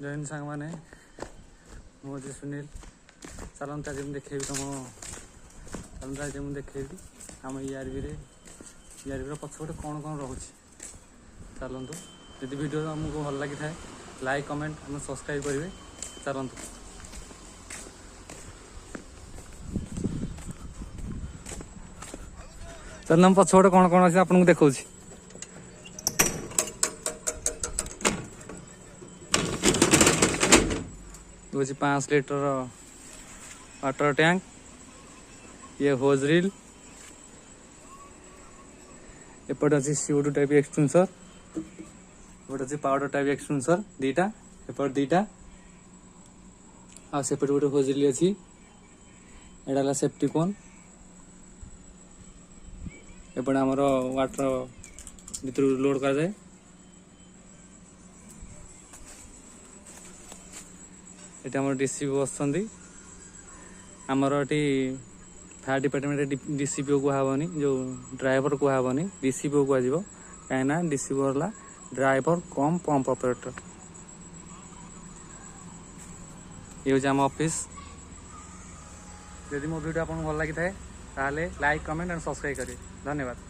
जय हिंद सांग मैंने मुझे सुनील चलता आज देखेबी तुम चलता आज मुझे देखेबी आम ईआरबी पछपटे कौन कौन रोचे चलतु यदि वीडियो तुमको भल लगी था लाइक कमेंट और सब्सक्राइब करेंगे चलतु चल पछपटे कौन कौन अच्छे आपको देखा हूँ 5 लीटर वाटर टैंक ये होज रिल एपटे अच्छी CO2 टाइप एक्सटेंसर एपटे अच्छी पाउडर टाइप एक्सटेंसर दीटा एपटे दीटा आसेपटे गोटे होज रिल अच्छी एटा सेफ्टी कोन एपटे आमर वाटर भीतर लोड कर जाए ये आम डीसीपी बसुँच आमर ये फायर डिपार्टमेंट डीसीपी कहनी जो ड्राइवर कहनी डीसीपी कह कहीं डीसीपी है ड्राइवर कम पंप ऑपरेटर ये हूँ आम ऑफिस यदि मो वीडियो आपको भल लगी था लाइक कमेंट एंड सब्सक्राइब करें धन्यवाद।